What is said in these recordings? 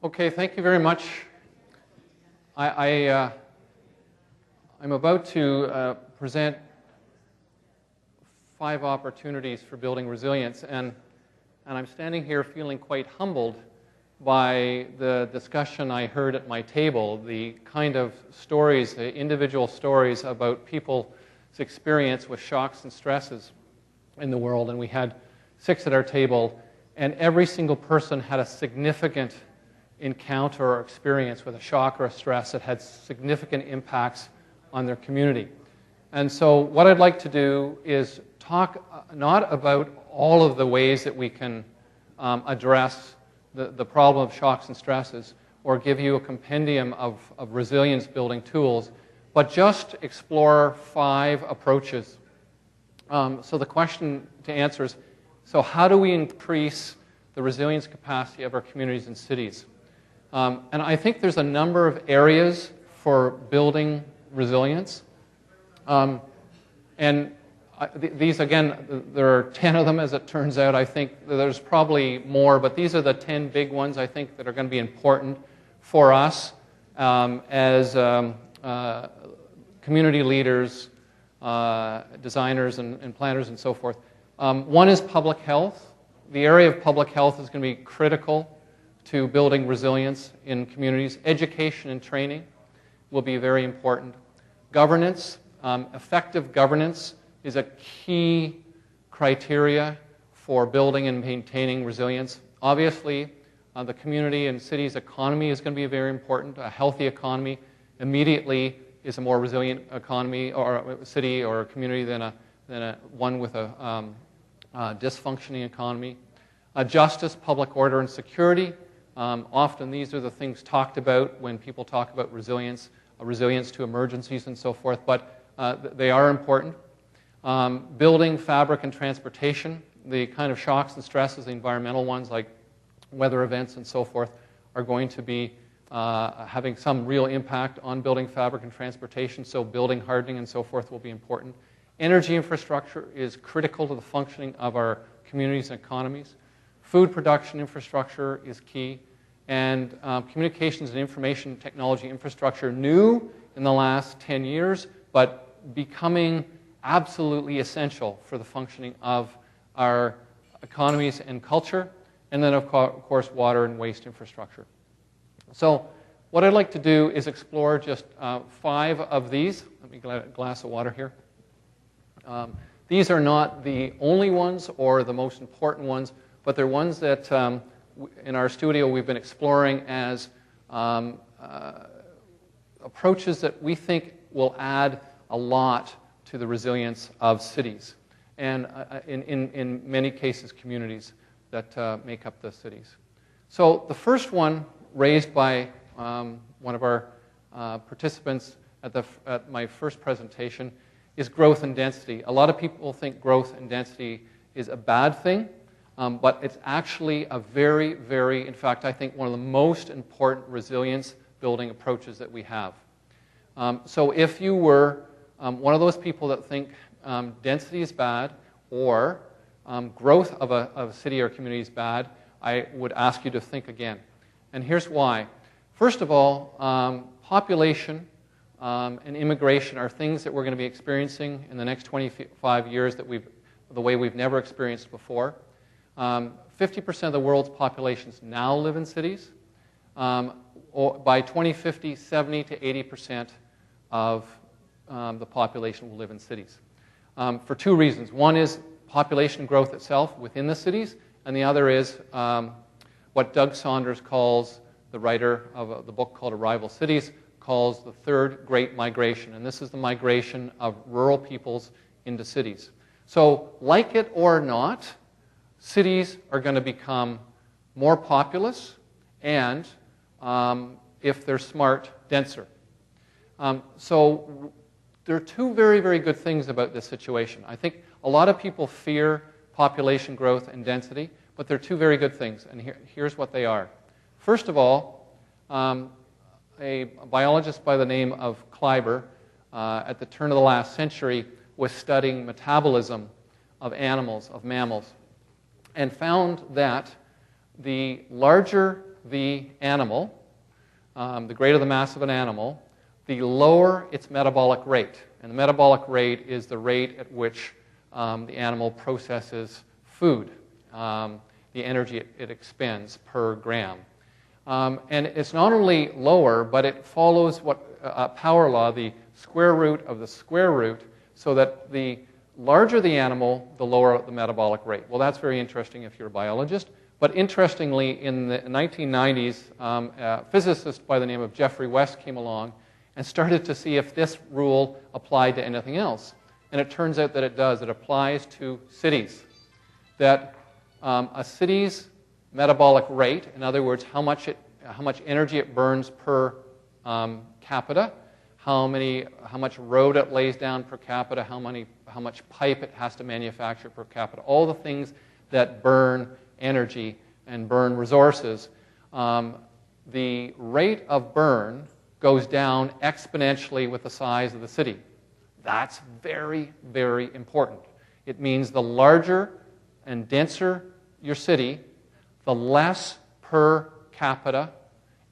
Okay, thank you very much. I'm about to present 5 opportunities for building resilience, and I'm standing here feeling quite humbled by the discussion I heard at my table, the kind of stories, the individual stories about people's experience with shocks and stresses in the world. And we had 6 at our table, and every single person had a significant encounter or experience with a shock or a stress that had significant impacts on their community. And so what I'd like to do is talk not about all of the ways that we can address the problem of shocks and stresses or give you a compendium of resilience building tools, but just explore 5 approaches. So the question to answer is, so how do we increase the resilience capacity of our communities and cities? And I think there's a number of areas for building resilience. These, again, there are 10 of them as it turns out. I think there's probably more, but these are the 10 big ones I think that are going to be important for us as community leaders, designers and planners and so forth. One is public health. The area of public health is going to be critical to building resilience in communities. Education and training will be very important. Governance, effective governance is a key criteria for building and maintaining resilience. Obviously, the community and city's economy is going to be very important. A healthy economy immediately is a more resilient economy or a city or a community than one with a dysfunctioning economy. Justice, public order, and security. Often these are the things talked about when people talk about resilience, resilience to emergencies and so forth, but they are important. Building, fabric, and transportation, the kind of shocks and stresses, the environmental ones like weather events and so forth, are going to be having some real impact on building, fabric, and transportation, so building, hardening, and so forth will be important. Energy infrastructure is critical to the functioning of our communities and economies. Food production infrastructure is key, and communications and information technology infrastructure, new in the last 10 years, but becoming absolutely essential for the functioning of our economies and culture, and then of course water and waste infrastructure. So what I'd like to do is explore just 5 of these. Let me get a glass of water here. These are not the only ones or the most important ones, but they're ones that in our studio we've been exploring as approaches that we think will add a lot to the resilience of cities and in many cases communities that make up the cities. So the first one raised by one of our participants at my first presentation is growth and density. A lot of people think growth and density is a bad thing. But it's actually a very, very, in fact, I think one of the most important resilience building approaches that we have. So if you were one of those people that think density is bad or growth of a city or community is bad, I would ask you to think again. And here's why. First of all, population and immigration are things that we're going to be experiencing in the next 25 years the way we've never experienced before. 50% of the world's populations now live in cities. By 2050, 70 to 80% of the population will live in cities. For 2 reasons. One is population growth itself within the cities, and the other is what Doug Saunders calls, the writer of the book called Arrival Cities, calls the 3rd Great Migration. And this is the migration of rural peoples into cities. So, like it or not, cities are going to become more populous and, if they're smart, denser. So there are 2 very, very good things about this situation. I think a lot of people fear population growth and density, but there are 2 very good things, and here's what they are. First of all, a biologist by the name of Kleiber at the turn of the last century was studying metabolism of animals, of mammals, and found that the larger the animal, the greater the mass of an animal, the lower its metabolic rate. And the metabolic rate is the rate at which the animal processes food, the energy it expends per gram. And it's not only lower, but it follows what power law, the square root of the square root, so that the larger the animal, the lower the metabolic rate. Well, that's very interesting if you're a biologist. But interestingly, in the 1990s, a physicist by the name of Geoffrey West came along and started to see if this rule applied to anything else. And it turns out that it does. It applies to cities. That a city's metabolic rate, in other words, how much energy it burns per capita, how much road it lays down per capita, how much pipe it has to manufacture per capita, all the things that burn energy and burn resources, the rate of burn goes down exponentially with the size of the city. That's very, very important. It means the larger and denser your city, the less per capita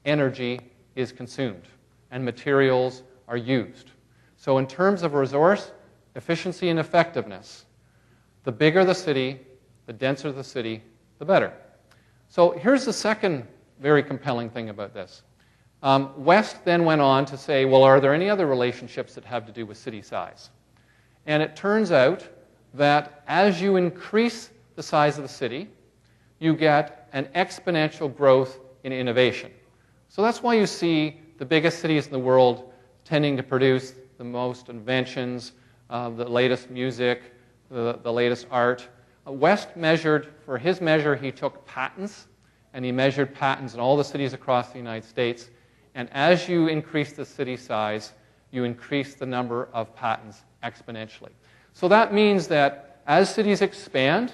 energy is consumed and materials are used. So in terms of resource efficiency and effectiveness, the bigger the city, the denser the city, the better. So here's the second very compelling thing about this. West then went on to say, well, are there any other relationships that have to do with city size? And it turns out that as you increase the size of the city, you get an exponential growth in innovation. So that's why you see the biggest cities in the world tending to produce the most inventions, the latest music, the latest art. West measured, for his measure, he took patents, and he measured patents in all the cities across the United States. And as you increase the city size, you increase the number of patents exponentially. So that means that as cities expand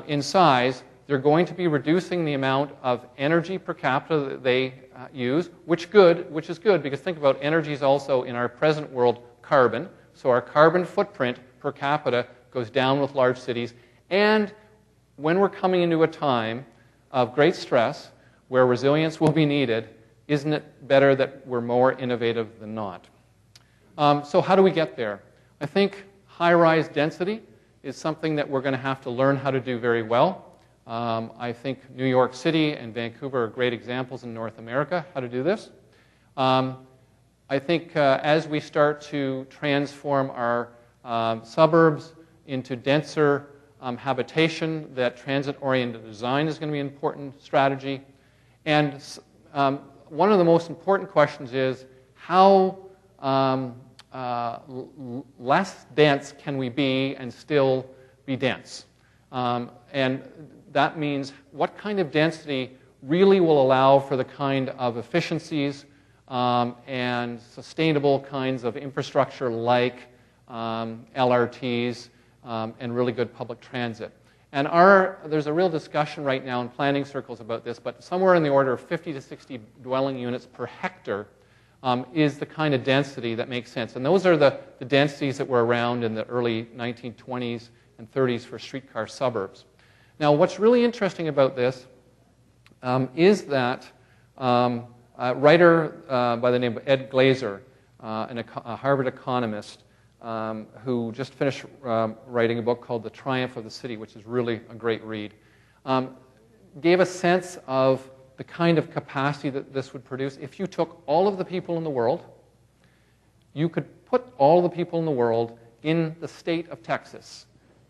in size, they're going to be reducing the amount of energy per capita that they use, which is good, because think about energy is also, in our present world, carbon. So our carbon footprint per capita goes down with large cities. And when we're coming into a time of great stress, where resilience will be needed, isn't it better that we're more innovative than not? So how do we get there? I think high-rise density is something that we're going to have to learn how to do very well. I think New York City and Vancouver are great examples in North America how to do this. I think as we start to transform our suburbs into denser habitation, that transit-oriented design is going to be an important strategy. And one of the most important questions is how less dense can we be and still be dense? And that means what kind of density really will allow for the kind of efficiencies and sustainable kinds of infrastructure like LRTs and really good public transit. And there's a real discussion right now in planning circles about this, but somewhere in the order of 50 to 60 dwelling units per hectare is the kind of density that makes sense. And those are the densities that were around in the early 1920s and 30s for streetcar suburbs. Now, what's really interesting about this is that a writer by the name of Ed Glazer, a Harvard economist, who just finished writing a book called The Triumph of the City, which is really a great read, gave a sense of the kind of capacity that this would produce. If you took all of the people in the world, you could put all the people in the world in the state of Texas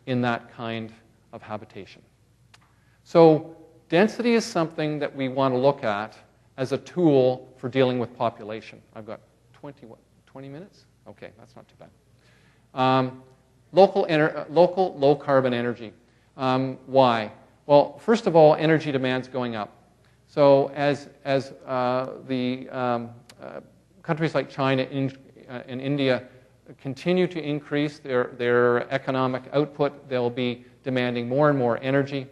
in that kind of habitation. So density is something that we want to look at as a tool for dealing with population. I've got 20 minutes? Okay, that's not too bad. Local low-carbon energy. Why? Well, first of all, energy demand's going up. So as the countries like China and India continue to increase their economic output, they'll be demanding more and more energy.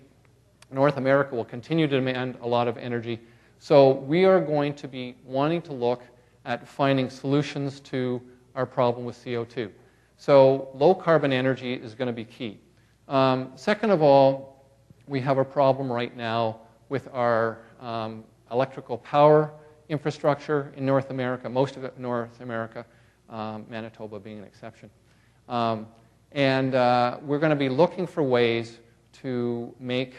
North America will continue to demand a lot of energy. So we are going to be wanting to look at finding solutions to our problem with CO2. So low-carbon energy is going to be key. Second of all, we have a problem right now with our electrical power infrastructure in North America, most of it North America, Manitoba being an exception. And we're going to be looking for ways to make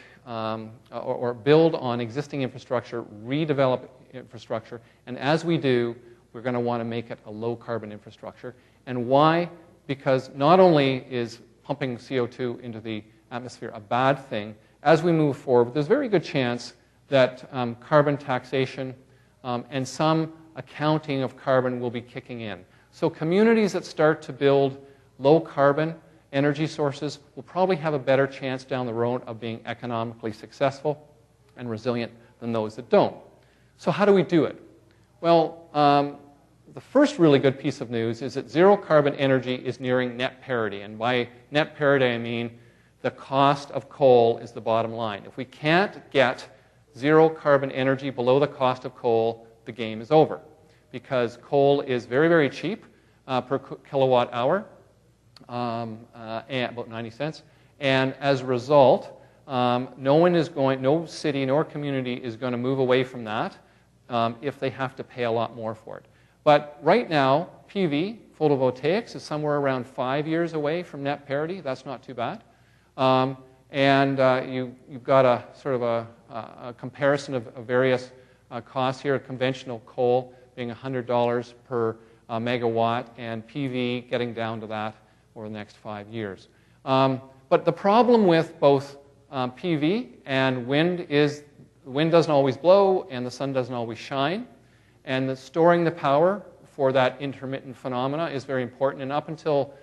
or build on existing infrastructure, redevelop infrastructure, and as we do, we're going to want to make it a low-carbon infrastructure. And why? Because not only is pumping CO2 into the atmosphere a bad thing, as we move forward, there's a very good chance that carbon taxation and some accounting of carbon will be kicking in. So communities that start to build low-carbon energy sources will probably have a better chance down the road of being economically successful and resilient than those that don't. So how do we do it? Well, the first really good piece of news is that zero-carbon energy is nearing net parity. And by net parity, I mean the cost of coal is the bottom line. If we can't get zero-carbon energy below the cost of coal, the game is over. Because coal is very, very cheap per kilowatt hour, and about 90 cents. And as a result, no city nor community is going to move away from that if they have to pay a lot more for it. But right now, PV, photovoltaics, is somewhere around 5 years away from net parity. That's not too bad. You've got a sort of a comparison of various costs here. Conventional coal being $100 per megawatt, and PV getting down to that over the next 5 years. But the problem with both PV and wind is the wind doesn't always blow and the sun doesn't always shine. And storing the power for that intermittent phenomena is very important. And up until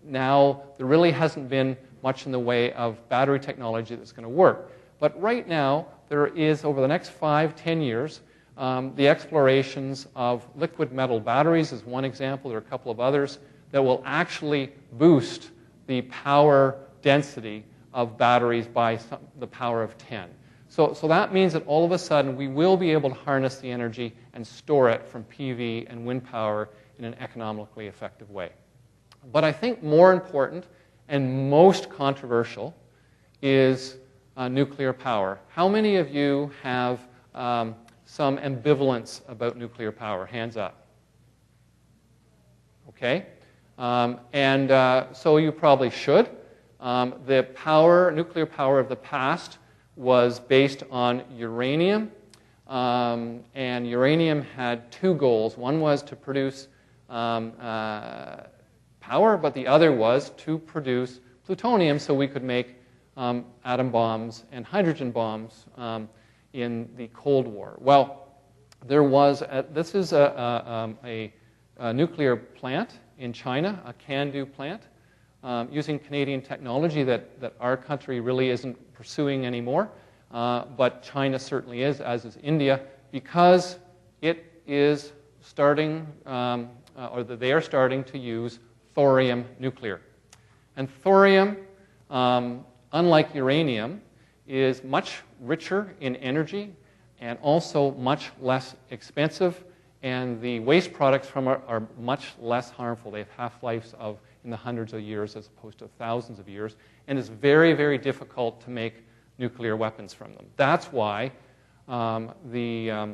now, there really hasn't been much in the way of battery technology that's going to work. But right now, there is, over the next 5-10 years, the explorations of liquid metal batteries is one example. There are a couple of others that will actually boost the power density of batteries by the power of 10. So that means that all of a sudden we will be able to harness the energy and store it from PV and wind power in an economically effective way. But I think more important and most controversial is nuclear power. How many of you have some ambivalence about nuclear power? Hands up. Okay. So you probably should. The nuclear power of the past was based on uranium, and uranium had two goals. One was to produce power, but the other was to produce plutonium so we could make atom bombs and hydrogen bombs in the Cold War. Well, there was this is a nuclear plant in China, a CANDU plant, using Canadian technology that our country really isn't pursuing anymore, but China certainly is, as is India, because it is starting, they are starting to use thorium nuclear. And thorium, unlike uranium, is much richer in energy and also much less expensive, and the waste products from it are much less harmful. They have half-lives of in the hundreds of years as opposed to thousands of years, and it's very, very difficult to make nuclear weapons from them. That's why the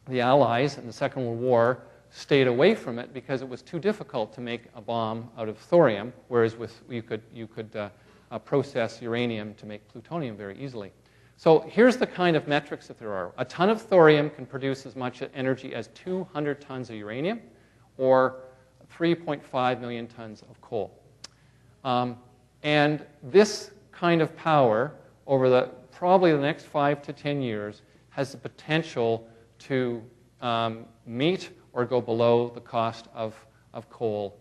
Allies in the Second World War stayed away from it, because it was too difficult to make a bomb out of thorium, whereas you could process uranium to make plutonium very easily. So here's the kind of metrics that there are. A ton of thorium can produce as much energy as 200 tons of uranium, or 3.5 million tons of coal. And this kind of power, over probably the next 5 to 10 years, has the potential to meet or go below the cost of coal.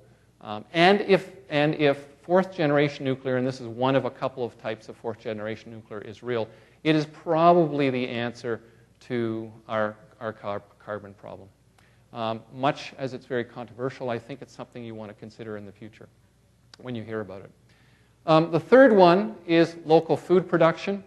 And if fourth-generation nuclear, and this is one of a couple of types of fourth-generation nuclear, is real, it is probably the answer to our carbon problem. Much as it's very controversial, I think it's something you want to consider in the future when you hear about it. The third one is local food production.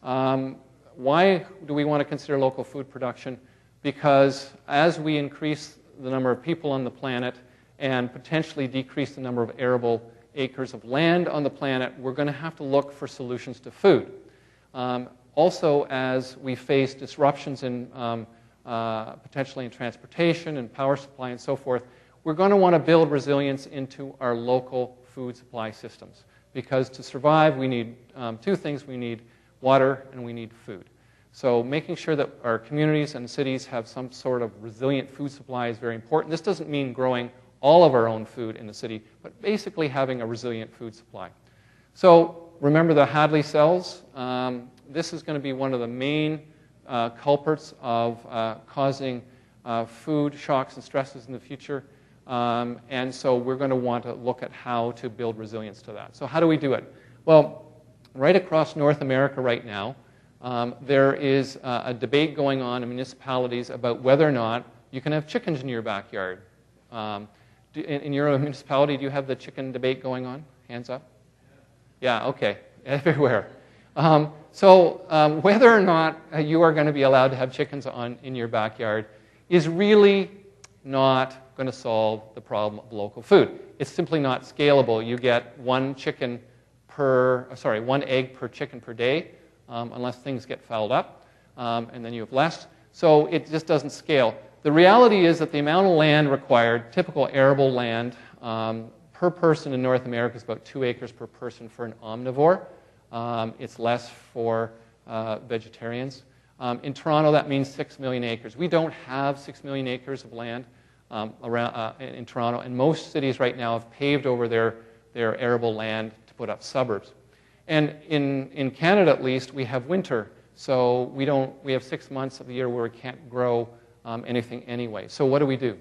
Why do we want to consider local food production? Because as we increase the number of people on the planet and potentially decrease the number of arable acres of land on the planet, we're going to have to look for solutions to food. Also, as we face disruptions in potentially in transportation and power supply and so forth, we're going to want to build resilience into our local food supply systems. Because to survive, we need two things. We need water and we need food. So making sure that our communities and cities have some sort of resilient food supply is very important. This doesn't mean growing all of our own food in the city, but basically having a resilient food supply. So remember the Hadley cells. This is going to be one of the main culprits of causing food shocks and stresses in the future. And so we're going to want to look at how to build resilience to that. So how do we do it? Well, right across North America right now, there is a debate going on in municipalities about whether or not you can have chickens in your backyard. In your municipality, do you have the chicken debate going on? Hands up. Yeah, okay, everywhere. So whether or not you are going to be allowed to have chickens in your backyard is really not going to solve the problem of local food. It's simply not scalable. You get one egg per chicken per day, unless things get fouled up, and then you have less. So it just doesn't scale. The reality is that the amount of land required, typical arable land, per person in North America is about 2 acres per person for an omnivore. It's less for vegetarians. In Toronto, that means 6 million acres. We don't have 6 million acres of land in Toronto, and most cities right now have paved over their arable land to put up suburbs. And in Canada, at least, we have winter, so we have 6 months of the year where we can't grow anything anyway. So what do we do?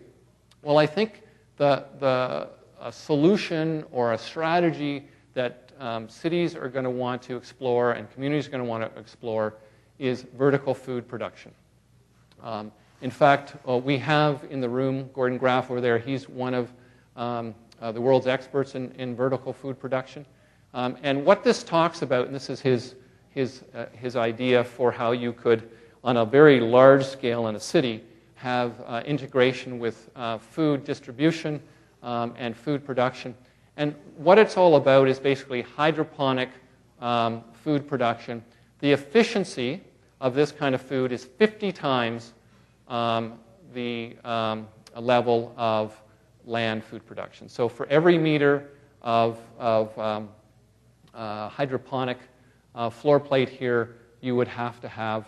Well, I think a solution or a strategy that cities are going to want to explore and communities are going to want to explore is vertical food production. In fact, we have in the room Gordon Graff over there. He's one of the world's experts in vertical food production. And what this talks about, and this is his idea for how you could, on a very large scale in a city, have integration with food distribution and food production. And what it's all about is basically hydroponic food production. The efficiency of this kind of food is 50 times the level of land food production. So for every meter of hydroponic floor plate here, you would have to have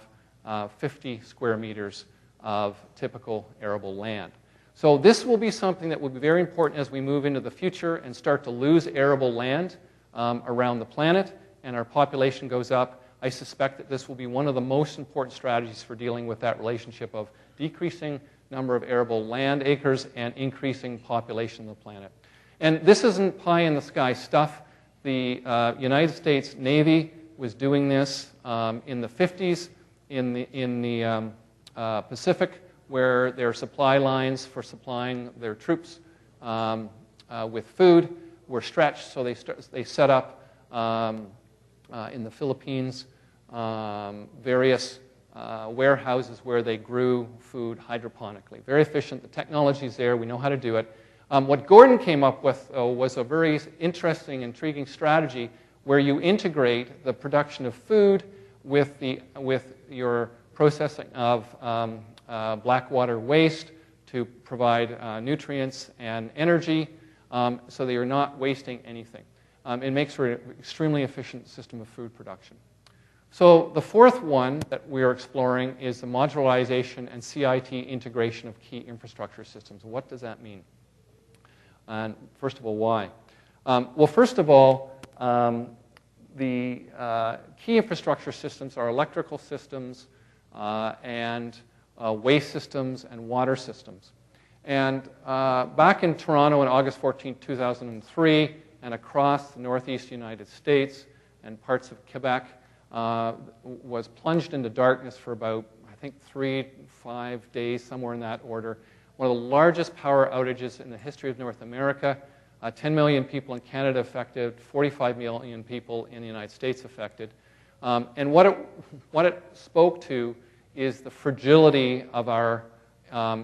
50 square meters of typical arable land. So this will be something that will be very important as we move into the future and start to lose arable land around the planet, and our population goes up. I suspect that this will be one of the most important strategies for dealing with that relationship of decreasing number of arable land acres and increasing population of the planet. And this isn't pie-in-the-sky stuff. The United States Navy was doing this in the 50s in the Pacific, where their supply lines for supplying their troops with food were stretched. So they set up in the Philippines various warehouses where they grew food hydroponically. Very efficient. The technology's there. We know how to do it. What Gordon came up with was a very interesting, intriguing strategy where you integrate the production of food with your processing of black water waste to provide nutrients and energy so that you're not wasting anything. It makes for an extremely efficient system of food production. So the fourth one that we're exploring is the modularization and CIT integration of key infrastructure systems. What does that mean? And first of all, why? Well, first of all, the key infrastructure systems are electrical systems and waste systems and water systems. And back in Toronto on August 14, 2003, and across the northeast United States and parts of Quebec, was plunged into darkness for about, I think, 3 to 5 days, somewhere in that order. One of the largest power outages in the history of North America. 10 million people in Canada affected, 45 million people in the United States affected. And what it spoke to is the fragility of our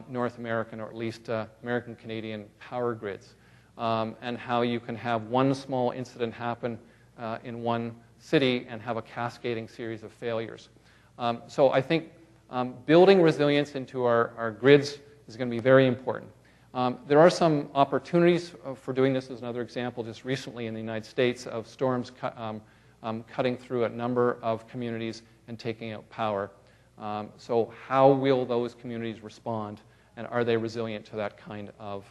North American, or at least American-Canadian power grids, and how you can have one small incident happen in one city and have a cascading series of failures. So I think building resilience into our grids is going to be very important. There are some opportunities for doing this. As another example, just recently in the United States, of storms cutting through a number of communities and taking out power. So how will those communities respond, and are they resilient to that kind of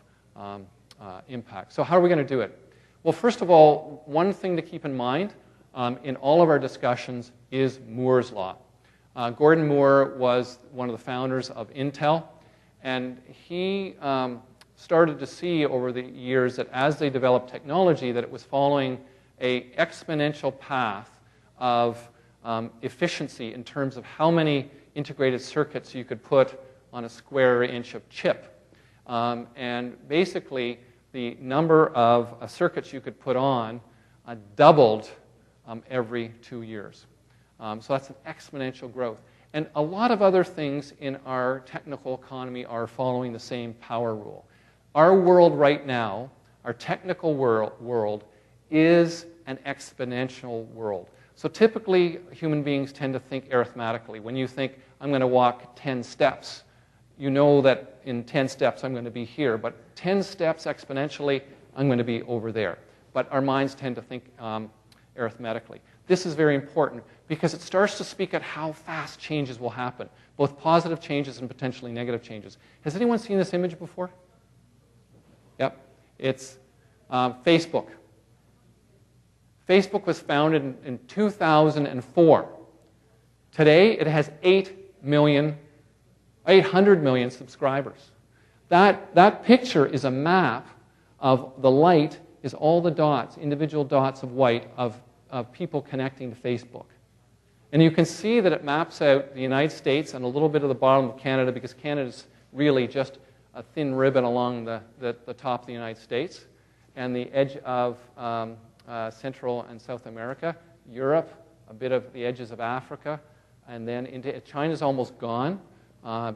impact? So how are we going to do it? Well, first of all, one thing to keep in mind in all of our discussions is Moore's Law. Gordon Moore was one of the founders of Intel, and he started to see over the years that as they developed technology, that it was following an exponential path of efficiency in terms of how many integrated circuits you could put on a square inch of chip. And basically, the number of circuits you could put on doubled every 2 years. So that's an exponential growth. And a lot of other things in our technical economy are following the same power rule. Our world right now, our technical world, is an exponential world. So typically, human beings tend to think arithmetically. When you think, I'm going to walk 10 steps, you know that in 10 steps I'm going to be here. But 10 steps exponentially, I'm going to be over there. But our minds tend to think arithmetically. This is very important because it starts to speak at how fast changes will happen, both positive changes and potentially negative changes. Has anyone seen this image before? Yep. It's Facebook. Facebook was founded in 2004. Today, it has 800 million subscribers. That picture is a map of the light, is all the dots, individual dots of white of people connecting to Facebook. And you can see that it maps out the United States and a little bit of the bottom of Canada, because Canada's really just a thin ribbon along the top of the United States, and the edge of Central and South America, Europe, a bit of the edges of Africa, and then into China's almost gone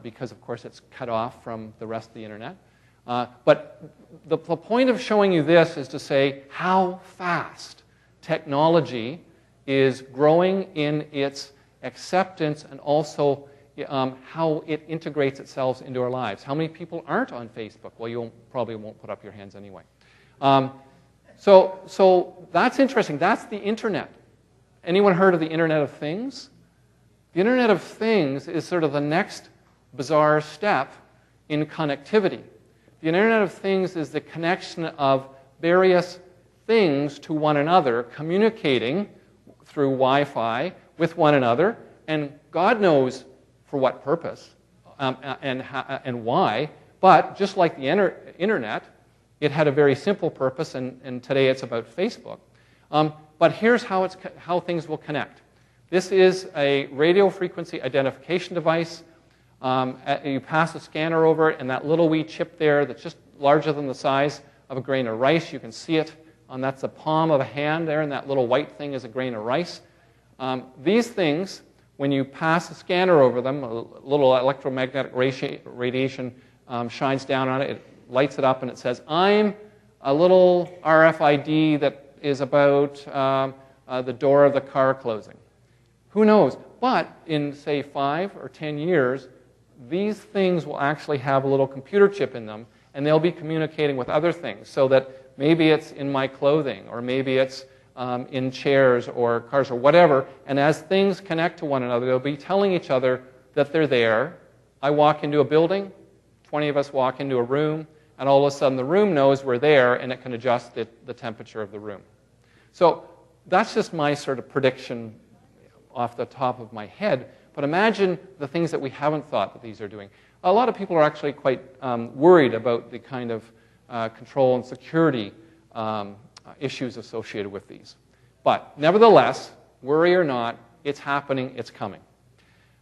because, of course, it's cut off from the rest of the internet. But the point of showing you this is to say how fast technology is growing in its acceptance, and also how it integrates itself into our lives. How many people aren't on Facebook? Well, you probably won't put up your hands anyway. So that's interesting. That's the internet. Anyone heard of the Internet of Things? The Internet of Things is sort of the next bizarre step in connectivity. The Internet of Things is the connection of various things to one another, communicating through Wi-Fi with one another, and God knows for what purpose and why. But just like the internet, it had a very simple purpose, and today it's about Facebook. But here's how things will connect. This is a radio frequency identification device. You pass a scanner over it, and that little wee chip there that's just larger than the size of a grain of rice, you can see it. That's the palm of a hand there, and that little white thing is a grain of rice. These things, when you pass a scanner over them, a little electromagnetic radiation shines down on it, it lights it up, and it says, I'm a little RFID that is about the door of the car closing. Who knows? But in, say, 5 or 10 years, these things will actually have a little computer chip in them, and they'll be communicating with other things, so that maybe it's in my clothing, or maybe it's in chairs or cars or whatever, and as things connect to one another, they'll be telling each other that they're there. I walk into a building, 20 of us walk into a room, and all of a sudden the room knows we're there, and it can adjust the temperature of the room. So that's just my sort of prediction off the top of my head, but imagine the things that we haven't thought that these are doing. A lot of people are actually quite worried about the kind of control and security issues associated with these. But nevertheless, worry or not, it's happening, it's coming.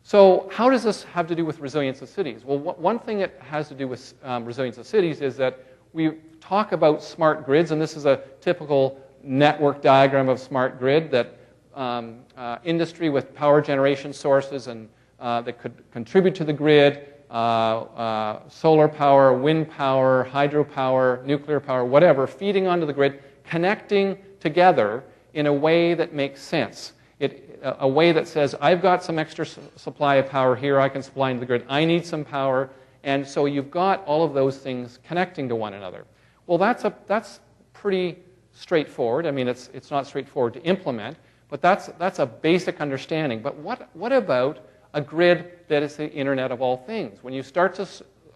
So how does this have to do with resilience of cities? Well, one thing it has to do with resilience of cities is that we talk about smart grids, and this is a typical network diagram of smart grid that industry with power generation sources and that could contribute to the grid, solar power, wind power, hydropower, nuclear power, whatever, feeding onto the grid, connecting together in a way that makes sense. A way that says, I've got some extra supply of power here I can supply into the grid. I need some power. And so you've got all of those things connecting to one another. Well, that's pretty straightforward. I mean, it's not straightforward to implement, but that's a basic understanding. But what about a grid that is the Internet of all things? When you start to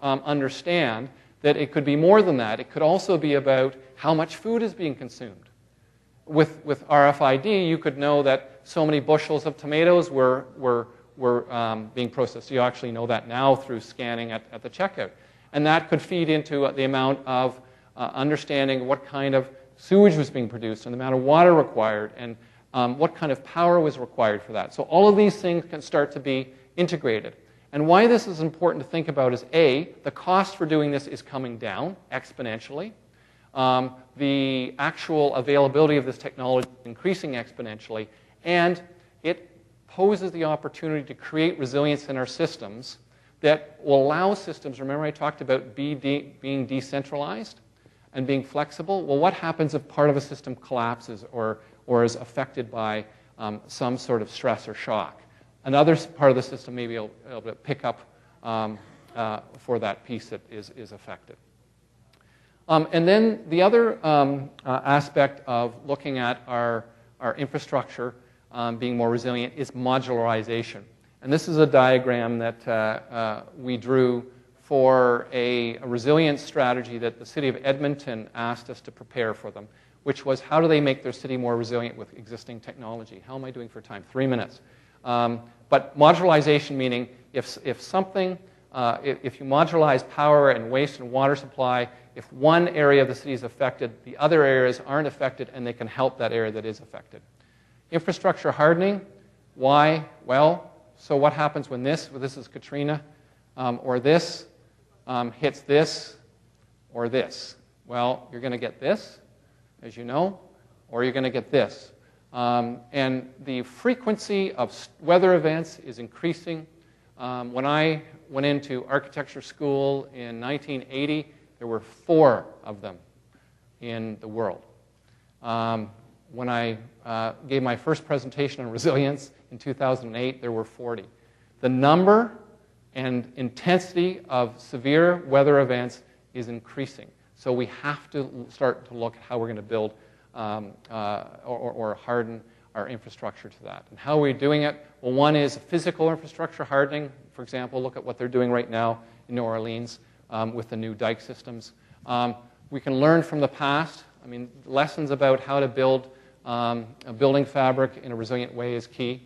understand that it could be more than that, it could also be about how much food is being consumed. With RFID, you could know that so many bushels of tomatoes were being processed. You actually know that now through scanning at the checkout. And that could feed into the amount of understanding what kind of sewage was being produced and the amount of water required and what kind of power was required for that. So all of these things can start to be integrated. And why this is important to think about is, A, the cost for doing this is coming down exponentially. The actual availability of this technology is increasing exponentially. And it poses the opportunity to create resilience in our systems that will allow systems, remember I talked about being decentralized and being flexible? Well, what happens if part of a system collapses or is affected by some sort of stress or shock? Another part of the system may be able to pick up for that piece that is affected. And then the other aspect of looking at our infrastructure being more resilient is modularization. And this is a diagram that we drew for a resilience strategy that the city of Edmonton asked us to prepare for them, which was how do they make their city more resilient with existing technology? How am I doing for time? 3 minutes. But modularization meaning if you modularize power and waste and water supply, if one area of the city is affected, the other areas aren't affected, and they can help that area that is affected. Infrastructure hardening, why? Well, so what happens when this is Katrina, or this hits this, or this? Well, you're going to get this, as you know, or you're going to get this. And the frequency of weather events is increasing. When I went into architecture school in 1980, there were 4 of them in the world. When I gave my first presentation on resilience in 2008, there were 40. The number and intensity of severe weather events is increasing. So we have to start to look at how we're going to build or harden our infrastructure to that. And how are we doing it? Well, one is physical infrastructure hardening. For example, look at what they're doing right now in New Orleans with the new dike systems. We can learn from the past. I mean, lessons about how to build a building fabric in a resilient way is key.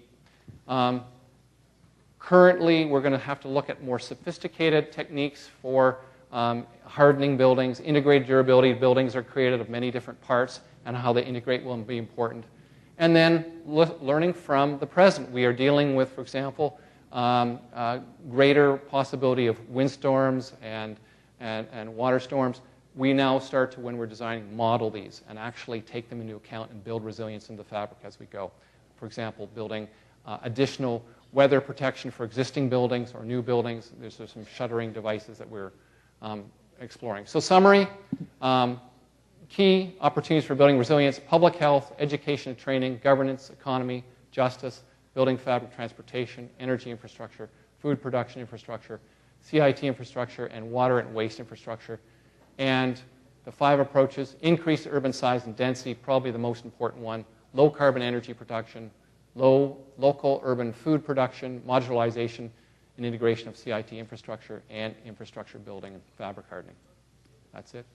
Currently, we're going to have to look at more sophisticated techniques for hardening buildings. Integrated durability buildings are created of many different parts, and how they integrate will be important. And then learning from the present. We are dealing with, for example, greater possibility of windstorms and water storms. We now start to, when we're designing, model these and actually take them into account and build resilience in the fabric as we go. For example, building additional weather protection for existing buildings or new buildings. There's some shuttering devices that we're exploring. So summary, key opportunities for building resilience: public health, education and training, governance, economy, justice, building fabric, transportation, energy infrastructure, food production infrastructure, CIT infrastructure, and water and waste infrastructure. And the 5 approaches: increase urban size and density, probably the most important one, low carbon energy production, local urban food production, modularization and integration of CIT infrastructure, and infrastructure building and fabric hardening. That's it.